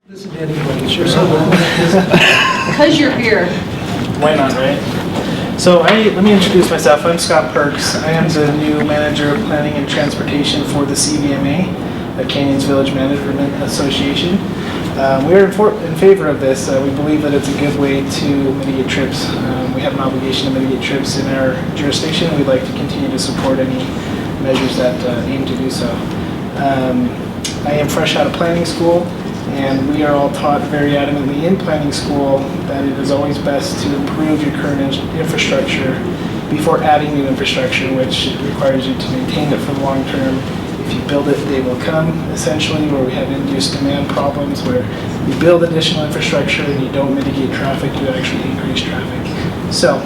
Listen to anybody, sure. Because you're here. Why not, right? So let me introduce myself. I'm Scott Perks. I am the new manager of planning and transportation for the CVMA, the Canyons Village Management Association. We're in favor of this. We believe that it's a good way to mitigate trips. We have an obligation to mitigate trips in our jurisdiction. We'd like to continue to support any measures that aim to do so. I am fresh out of planning school, and we are all taught very adamantly in planning school that it is always best to improve your current infrastructure before adding new infrastructure, which requires you to maintain it for the long term. If you build it, they will come, essentially, where we have induced demand problems, where you build additional infrastructure and you don't mitigate traffic, you actually increase traffic. So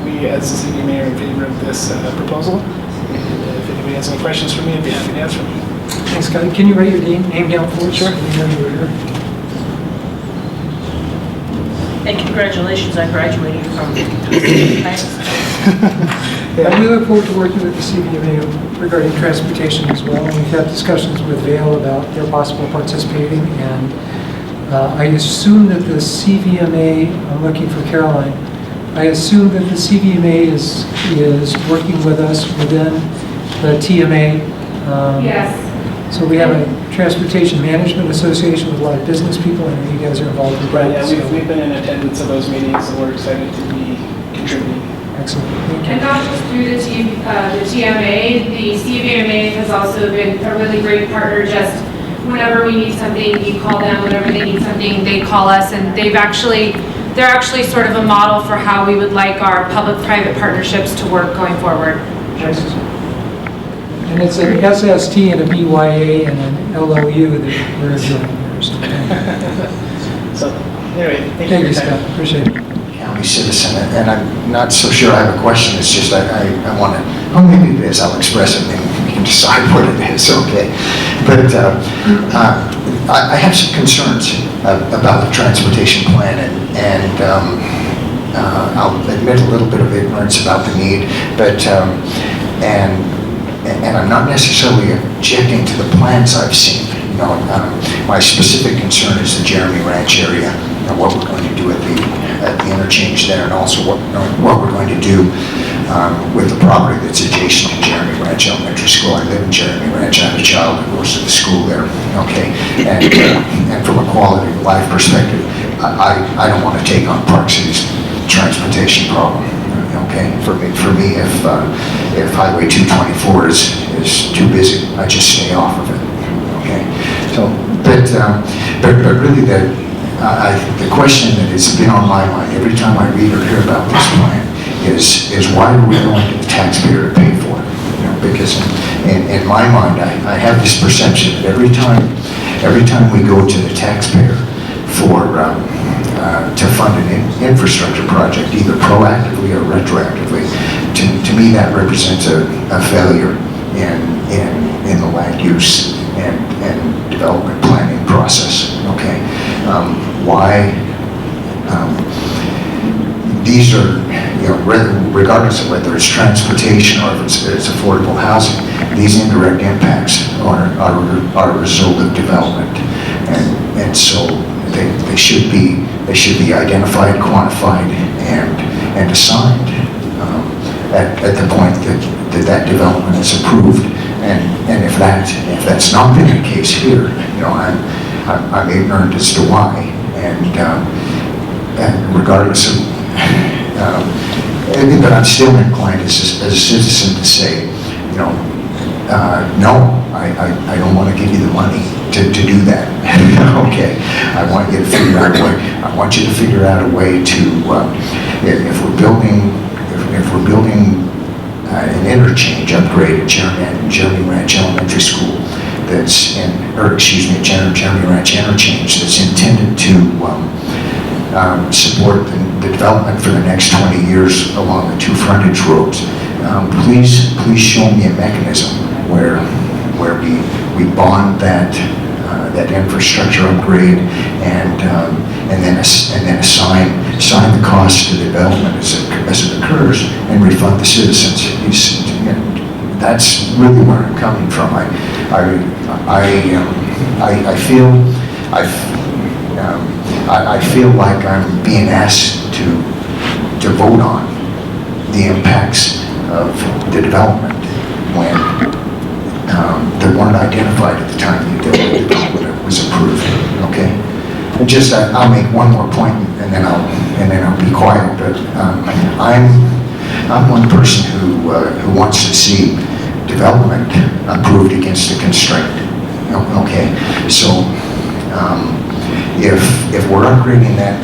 we, as the city mayor, are in favor of this proposal. And if anybody has any questions for me, I'd be happy to answer them. Thanks, Scott. Can you write your name down for us? Sure. We know you were here. And congratulations on graduating from We look forward to working with the CVMA regarding transportation as well. We've had discussions with Vail about their possible participating, and I assume that the CVMA, I'm looking for Caroline, I assume that the CVMA is working with us within the TMA. Yes. So we have a Transportation Management Association with a lot of business people, and you guys are involved with Right, that. yeah, so- we've been in attendance of those meetings, so we're excited to be contributing. Excellent. Thank you. And not just through the TMA, the CVMA has also been a really great partner. Just whenever we need something, we call them. Whenever they need something, they call us. And they're actually sort of a model for how we would like our public-private partnerships to work going forward. And it's an SST and a BYA and an LOU that we're doing here. So So, anyway, thank you thank for you, your Scott. time. Appreciate it. County citizen, and I'm not so sure I have a question. It's just I want to, oh, maybe it is. I'll express it, and we can decide what it is, okay? But I have some concerns about the transportation plan, and I'll admit a little bit of ignorance about the need, but and I'm not necessarily objecting to the plans I've seen. You know, my specific concern is the Jeremy Ranch area and what we're going to do at the interchange there, and also what we're going to do with the property that's adjacent to Jeremy Ranch Elementary School. I live in Jeremy Ranch. I have a child who goes to the school there. Okay, and from a quality of life perspective, I don't want to take on Park City's transportation problem. Okay, for me, if Highway 224 is too busy, I just stay off of it. Okay, so but really the question that has been on my mind every time I read or hear about this plan is why are we going to the taxpayer to pay for it? You know, because in my mind, I have this perception that every time we go to the taxpayer for to fund an infrastructure project, either proactively or retroactively, to me that represents a failure in the land use and development planning process. Okay, why these are, you know, regardless of whether it's transportation or if it's affordable housing, these indirect impacts are a result of development, and so they should be identified, quantified, and assigned at the point that development is approved. And if that's not been the case here, you know, I'm ignorant as to why. And regardless of, but I'm still inclined as a citizen to say, you know, no, I don't want to give you the money to do that. Okay, I want you to figure out a way. I want you to figure out a way to, if we're building an interchange upgrade at Jeremy Ranch Elementary School, that's Jeremy Ranch interchange that's intended to support the development for the next 20 years along the two frontage roads. Please show me a mechanism where we bond that infrastructure upgrade and then assign the cost to the development as it occurs and refund the citizens. That's really where I'm coming from. I feel I feel like I'm being asked to vote on the impacts of the development when they weren't identified at the time that the development was approved, okay? And just, I'll make one more point and then I'll be quiet, but I'm one person who wants to see development approved against a constraint, okay? So if we're upgrading that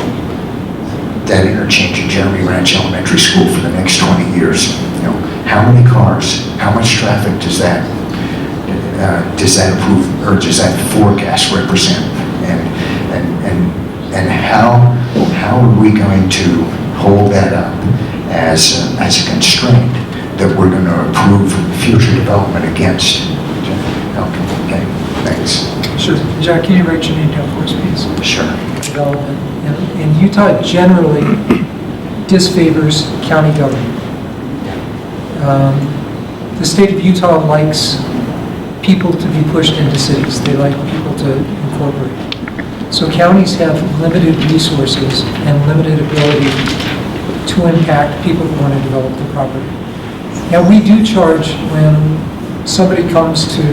interchange in Jeremy Ranch Elementary School for the next 20 years, how many cars, how much traffic does that approve, or does that forecast represent? And how are we going to hold that up as a constraint that we're going to approve future development against? Okay, thanks. Sure. Jack, can you write your name down for us, please? Sure. Development. And Utah generally disfavors county government. The state of Utah likes people to be pushed into cities. They like people to incorporate. So counties have limited resources and limited ability to impact people who want to develop the property. Now, we do charge when somebody comes to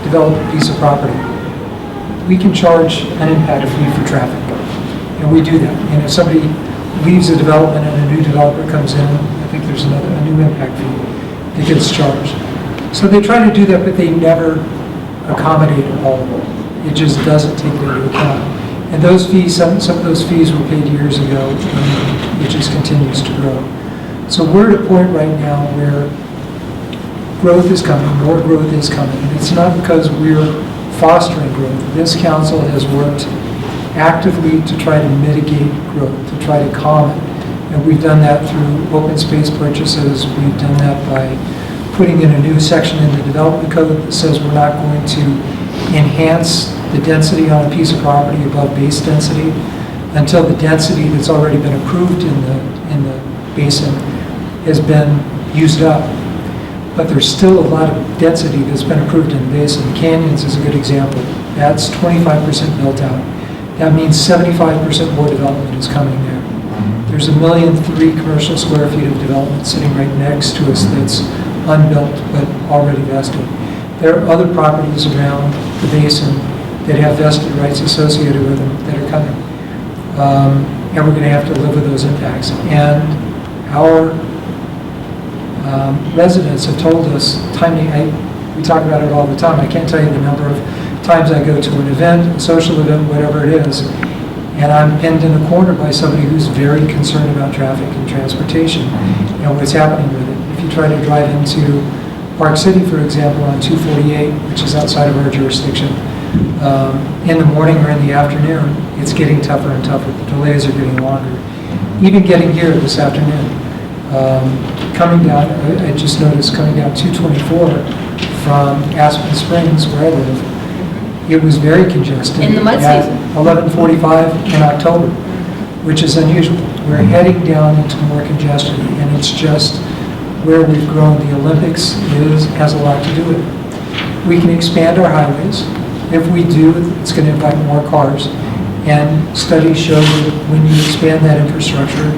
develop a piece of property. We can charge an impact fee for traffic, and we do that. And if somebody leaves a development and a new developer comes in, I think there's a new impact fee that gets charged. So they try to do that, but they never accommodate all of it. It just doesn't take it into account. And those fees, some of those fees were paid years ago, and it just continues to grow. So we're at a point right now where growth is coming, more growth is coming. And it's not because we're fostering growth. This council has worked actively to try to mitigate growth, to try to calm it. And we've done that through open space purchases. We've done that by putting in a new section in the development code that says we're not going to enhance the density on a piece of property above base density until the density that's already been approved in the basin has been used up. But there's still a lot of density that's been approved in the basin. Canyons is a good example. That's 25% built out. That means 75% more development is coming there. There's 1.3 million commercial square feet of development sitting right next to us that's unbuilt but already vested. There are other properties around the basin that have vested rights associated with them that are coming. And we're going to have to live with those impacts. And our residents have told us, we talk about it all the time. I can't tell you the number of times I go to an event, a social event, whatever it is, and I'm pinned in a corner by somebody who's very concerned about traffic and transportation and what's happening with it. If you try to drive into Park City, for example, on 248, which is outside of our jurisdiction, in the morning or in the afternoon, it's getting tougher and tougher. The delays are getting longer. Even getting here this afternoon, coming down, I just noticed coming down 224 from Aspen Springs, where I live, it was very congested. In the mud at season. 11:45 in October, which is unusual. We're heading down into more congestion, and it's just where we've grown. The Olympics has a lot to do with it. We can expand our highways. If we do, it's going to invite more cars. And studies show that when you expand that infrastructure,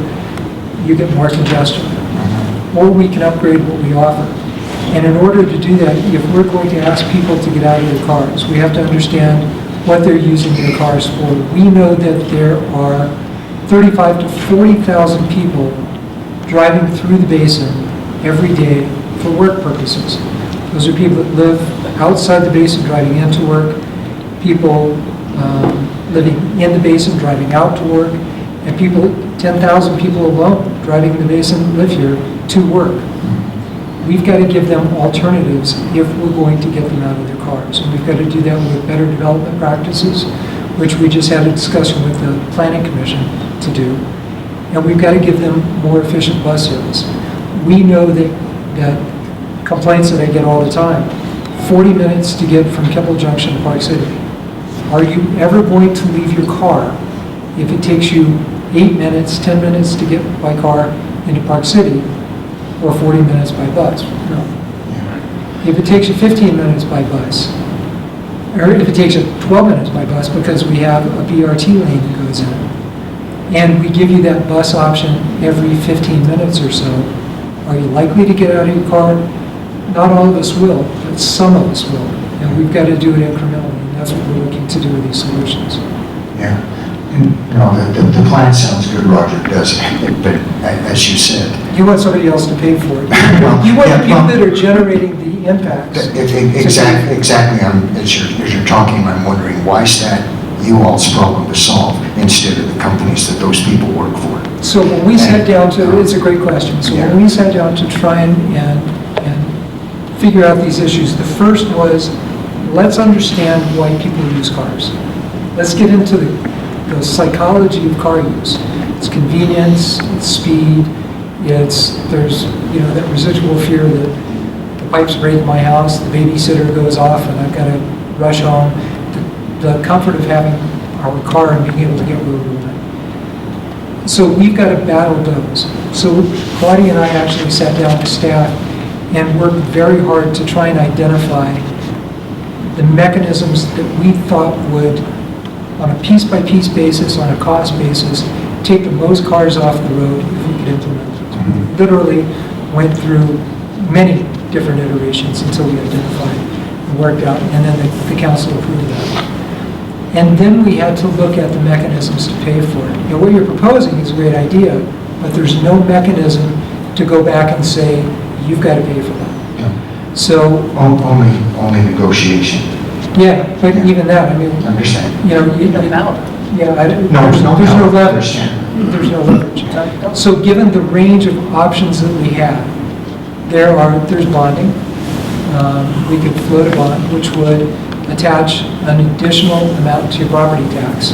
you get more congestion. Or we can upgrade what we offer. And in order to do that, if we're going to ask people to get out of their cars, we have to understand what they're using their cars for. We know that there are 35 to 40,000 people driving through the basin every day for work purposes. Those are people that live outside the basin driving into work, people living in the basin driving out to work, and 10,000 people alone driving the basin live here to work. We've got to give them alternatives if we're going to get them out of their cars. And we've got to do that with better development practices, which we just had a discussion with the Planning Commission to do. And we've got to give them more efficient bus service. We know that complaints that I get all the time, 40 minutes to get from Keppel Junction to Park City. Are you ever going to leave your car if it takes you 8 minutes, 10 minutes to get by car into Park City, or 40 minutes by bus? No. If it takes you 15 minutes by bus, or if it takes you 12 minutes by bus, because we have a BRT lane that goes in. And we give you that bus option every 15 minutes or so. Are you likely to get out of your car? Not all of us will, but some of us will. And we've got to do it incrementally, and that's what we're looking to do with these solutions. Yeah. And, you know, the plan sounds good, Roger, does it? But as you said, You want somebody else to pay for it. Well, You want yeah, the people well- that are generating the impacts. exactly, as you're talking, I'm wondering, why is that you all's problem to solve instead of the companies that those people work for? So when we sat down to, it's a great question. So when we sat down to try and figure out these issues, the first was, let's understand why people use cars. Let's get into the psychology of car use. It's convenience, it's speed, there's that residual fear that the pipes break in my house, the babysitter goes off and I've got to rush home. The comfort of having our car and being able to get where we want. So we've got to battle those. So Claudia and I actually sat down with staff and worked very hard to try and identify the mechanisms that we thought would, on a piece-by-piece basis, on a cost basis, take the most cars off the road if we could implement it. Literally went through many different iterations until we identified and worked out, and then the council approved that. And then we had to look at the mechanisms to pay for it. What you're proposing is a great idea, but there's no mechanism to go back and say, you've got to pay for that. Yeah. So, Only negotiation. yeah, but even that, I mean, Understand? No ballot. yeah, No, there's no leverage. Understand. There's no leverage. So given the range of options that we have, there's bonding. We could float a bond, which would attach an additional amount to your property tax,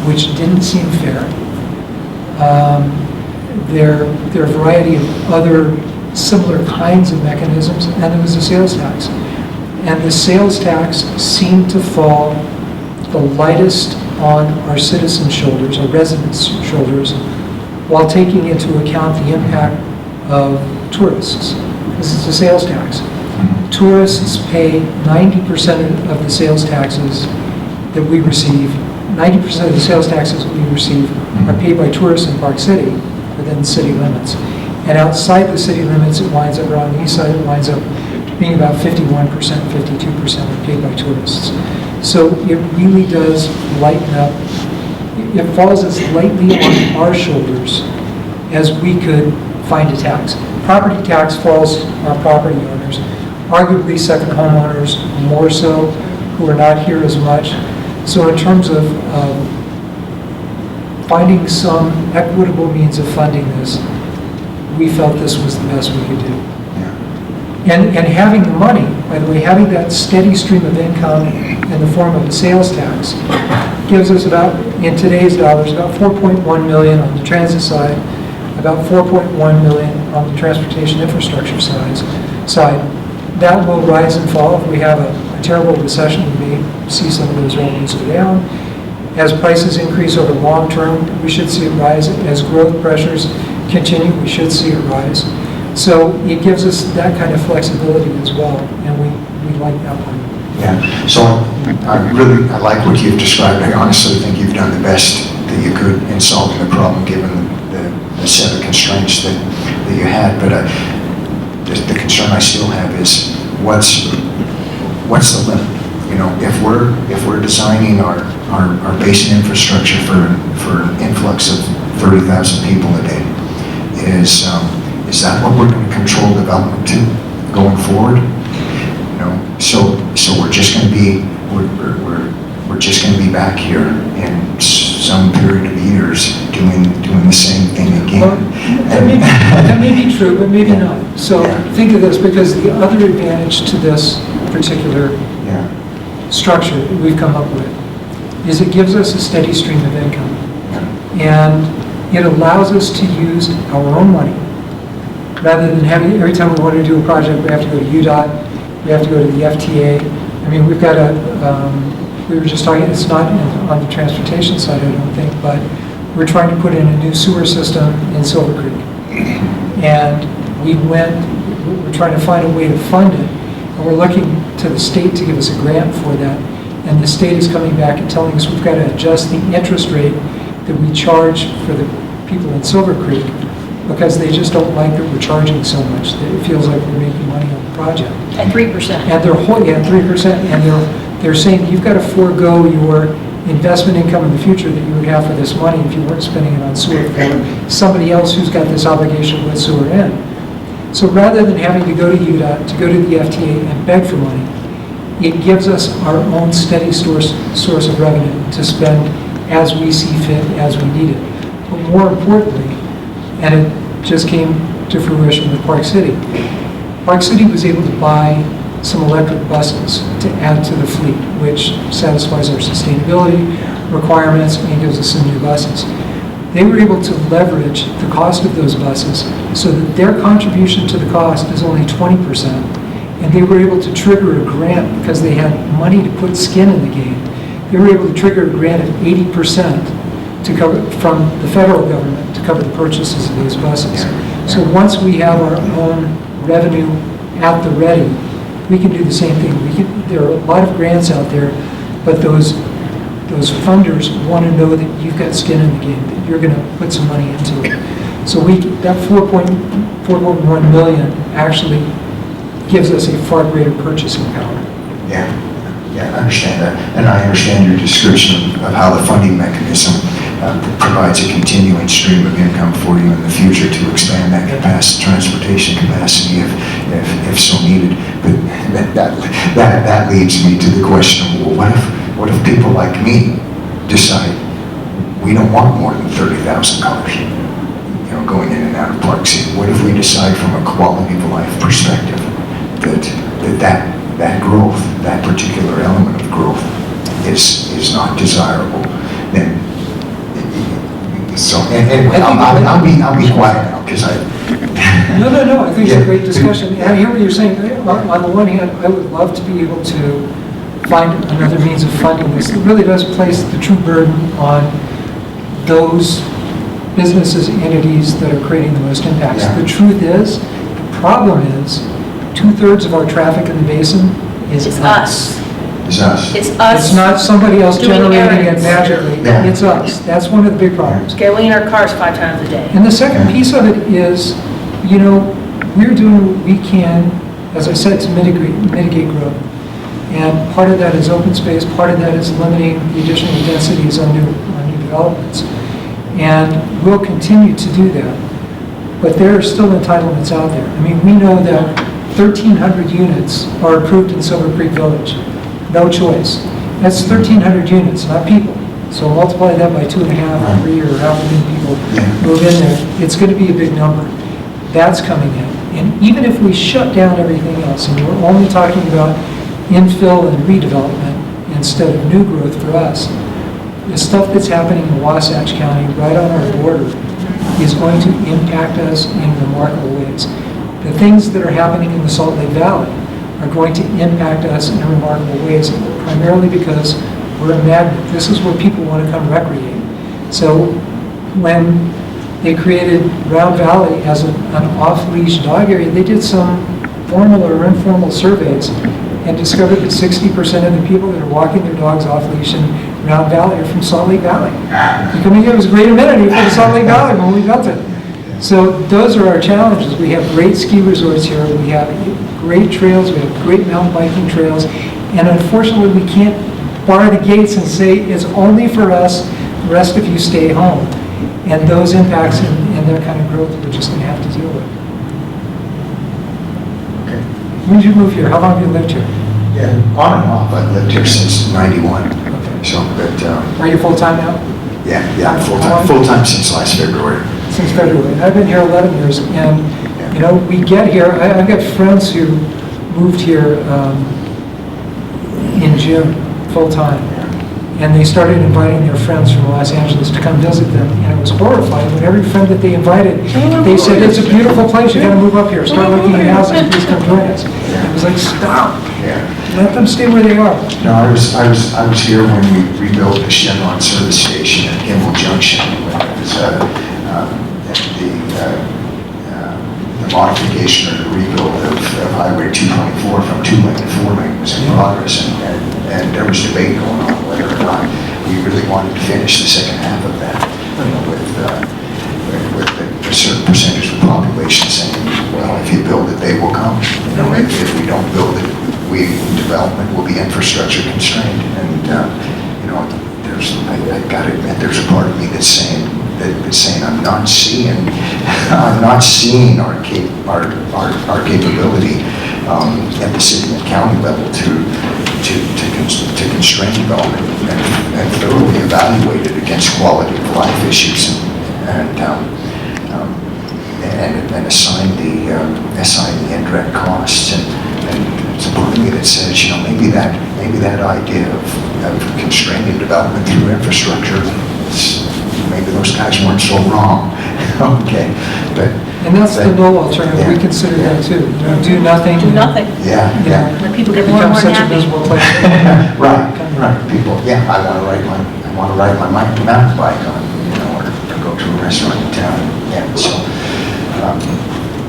which didn't seem fair. There are a variety of other similar kinds of mechanisms, and there was a sales tax. And the sales tax seemed to fall the lightest on our citizens' shoulders, our residents' shoulders, while taking into account the impact of tourists. This is a sales tax. Tourists pay 90% of the sales taxes that we receive. 90% of the sales taxes that we receive are paid by tourists in Park City within city limits. And outside the city limits, it winds up, around the east side, it winds up being about 51%, 52% are paid by tourists. So it really does lighten up. It falls as lightly on our shoulders as we could find a tax. Property tax falls on property owners, arguably second homeowners more so, who are not here as much. So in terms of finding some equitable means of funding this, we felt this was the best we could do. And having the money, by the way, having that steady stream of income in the form of a sales tax gives us about, in today's dollars, about $4.1 million on the transit side, about $4.1 million on the transportation infrastructure side. That will rise and fall. If we have a terrible recession, we may see some of those revenues go down. As prices increase over the long term, we should see it rise. As growth pressures continue, we should see it rise. So it gives us that kind of flexibility as well, and we like that one. Yeah, so I like what you've described. I honestly think you've done the best that you could in solving the problem, given the set of constraints that you had. But the concern I still have is what's the limit? If we're designing our basin infrastructure for an influx of 30,000 people a day, is that what we're going to control development to going forward? So we're just going to be we're just going to be back here in some period of years doing the same thing again. Well, that may be true, but maybe not. So think of this, because the other advantage to this particular structure that we've come up with is it gives us a steady stream of income. And it allows us to use our own money rather than having, every time we want to do a project, we have to go to UDOT, we have to go to the FTA. I mean, we've got we were just talking, it's not on the transportation side, I don't think, but we're trying to put in a new sewer system in Silver Creek. And we're trying to find a way to fund it, and we're looking to the state to give us a grant for that. And the state is coming back and telling us we've got to adjust the interest rate that we charge for the people in Silver Creek because they just don't like that we're charging so much. It feels like we're making money on the project. At 3%. And they're holding at 3%, and they're saying you've got to forego your investment income in the future that you would have for this money if you weren't spending it on sewer for somebody else who's got this obligation with sewer in. So rather than having to go to UDOT, to go to the FTA and beg for money, it gives us our own steady source of revenue to spend as we see fit, as we need it. But more importantly, and it just came to fruition with Park City. Park City was able to buy some electric buses to add to the fleet, which satisfies our sustainability requirements and gives us some new buses. They were able to leverage the cost of those buses so that their contribution to the cost is only 20%, and they were able to trigger a grant because they had money to put skin in the game. They were able to trigger a grant of 80% to cover from the federal government to cover the purchases of those buses. So once we have our own revenue at the ready, we can do the same thing. There are a lot of grants out there, but those funders want to know that you've got skin in the game, that you're going to put some money into it. So that 4.1 million actually gives us a far greater purchasing power. Yeah, I understand that. And I understand your description of how the funding mechanism provides a continuing stream of income for you in the future to expand that transportation capacity if so needed. But that leads me to the question, well, what if people like me decide we don't want more than 30,000 cars, going in and out of Park City? What if we decide from a quality of life perspective that growth, that particular element of growth is not desirable? Then, so anyway, I'll be quiet now because No, I think it's a great discussion. And I hear what you're saying. On the one hand, I would love to be able to find another means of funding this. It really does place the true burden on those businesses, entities that are creating the most impacts. Yeah. The truth is, the problem is, 2/3 of our traffic in the basin is It's us. It's us. It's us. It's not somebody else doing generating it errands. magically. Yeah. It's us. That's one of the big problems. Going in our cars 5 times a day. And the second piece of it is, we're doing what we can, as I said, to mitigate growth. And part of that is open space, part of that is limiting the additional densities on new developments. And we'll continue to do that. But there are still entitlements out there. I mean, we know that 1,300 units are approved in Silver Creek Village. No choice. That's 1,300 units, not people. So multiply that by 2.5 or 3 or however many people move in there. It's going to be a big number. That's coming in. And even if we shut down everything else, and we're only talking about infill and redevelopment instead of new growth for us, the stuff that's happening in Wasatch County, right on our border, is going to impact us in remarkable ways. The things that are happening in the Salt Lake Valley are going to impact us in remarkable ways, primarily because we're a magnet. This is where people want to come recreate. So when they created Round Valley as an off-leash dog area, they did some formal or informal surveys and discovered that 60% of the people that are walking their dogs off-leash in Round Valley are from Salt Lake Valley. It was a great amenity for the Salt Lake Valley when we built it. So those are our challenges. We have great ski resorts here. We have great trails. We have great mountain biking trails. And unfortunately, we can't bar the gates and say it's only for us, the rest of you stay home. And those impacts and their kind of growth we're just going to have to deal with. Okay. When did you move here? How long have you lived here? Yeah, on and off. I've lived here since '91. Okay. So, but Are you full-time now? yeah, full-time since last February. Since February. I've been here 11 years, and we get here. I've got friends who moved here in June, full-time, and they started inviting their friends from Los Angeles to come visit them, and it was horrifying. When every friend that they invited, they said, "It's a beautiful place. You got to move up here. Start looking at houses. Please come join us." It was like, stop. Yeah. Let them stay where they are. No, I was here when we rebuilt the Chevron service station at Kimball Junction. When it was the modification or the rebuild of Highway 224 from 2-lane to 4-lane was wanted to finish the second half of that, with a certain percentage of the population saying, well, if you build it, they will come. If we don't build it, development will be infrastructure constrained. And I got to admit, there's a part of me that's saying I'm not seeing our capability at the city and county level to constrain development and thoroughly evaluate it against quality of life issues and assign the indirect costs. And it's a part of me that says, maybe that idea of constraining development through infrastructure, maybe those guys weren't so wrong. Okay, And that's the no alternative, we consider that too. Do nothing. Do nothing. Yeah. Let people It get more and becomes more such a happy. miserable place. Right. People, I want to ride my mountain bike on, or go to a restaurant in town. Yeah. So,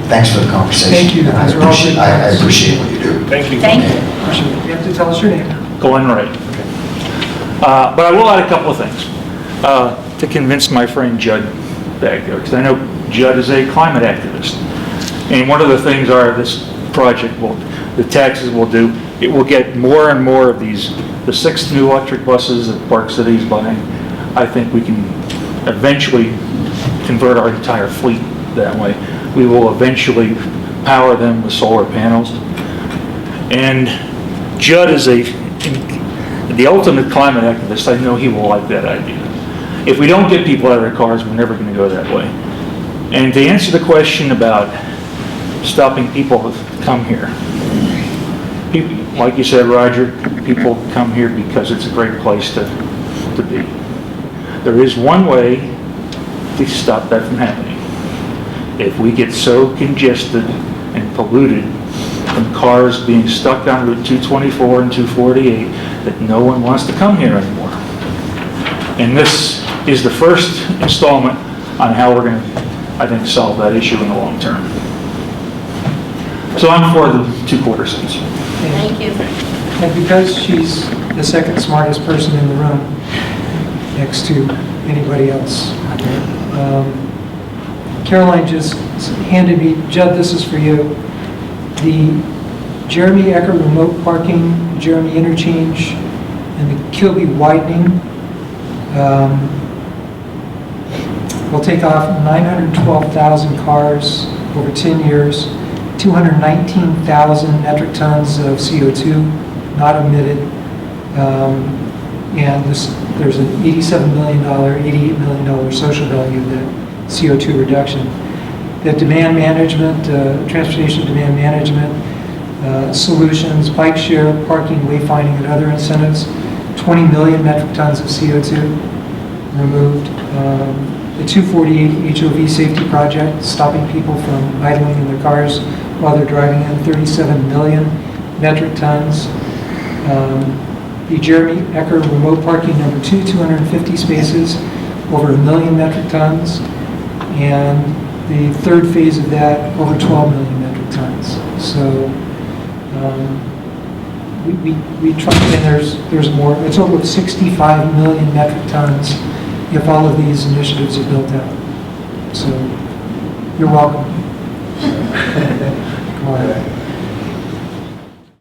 thanks for the conversation. Thank you. I Those are all good appreciate what you do. Thank you. Thank you. You have to tell us your name. Glenn Wright. But I will add a couple of things to convince my friend Judd back there, because I know Judd is a climate activist. And one of the things this project the taxes will do, it will get more and more of these, the 6 new electric buses that Park City is buying. I think we can eventually convert our entire fleet that way. We will eventually power them with solar panels. And Judd is the ultimate climate activist. I know he will like that idea. If we don't get people out of their cars, we're never going to go that way. And to answer the question about stopping people to come here, people, like you said, Roger, people come here because it's a great place to be. There is one way to stop that from happening. If we get so congested and polluted from cars being stuck on Route 224 and 248 that no one wants to come here anymore. And this is the first installment on how we're going to, I think, solve that issue in the long term. So I'm for the 2-quarter cents. Thank you. And because she's the second smartest person in the room, next to anybody else, Caroline just handed me, Judd, this is for you, the Jeremy Ecker remote parking, Jeremy interchange, and the Kilby widening will take off 912,000 cars over 10 years, 219,000 metric tons of CO2 not emitted, and there's an $87 million, $88 million social value of that CO2 reduction. The demand management, transportation demand management solutions, bike share, parking, wayfinding, and other incentives, 20 million metric tons of CO2 removed. The 248 HOV safety project, stopping people from idling in their cars while they're driving in, 37 million metric tons. The Jeremy Ecker remote parking number 2, 250 spaces, over 1 million metric tons. And the third phase of that, over 12 million metric tons. So we try, and there's more. It's over 65 million metric tons if all of these initiatives are built out. So you're welcome. Come on.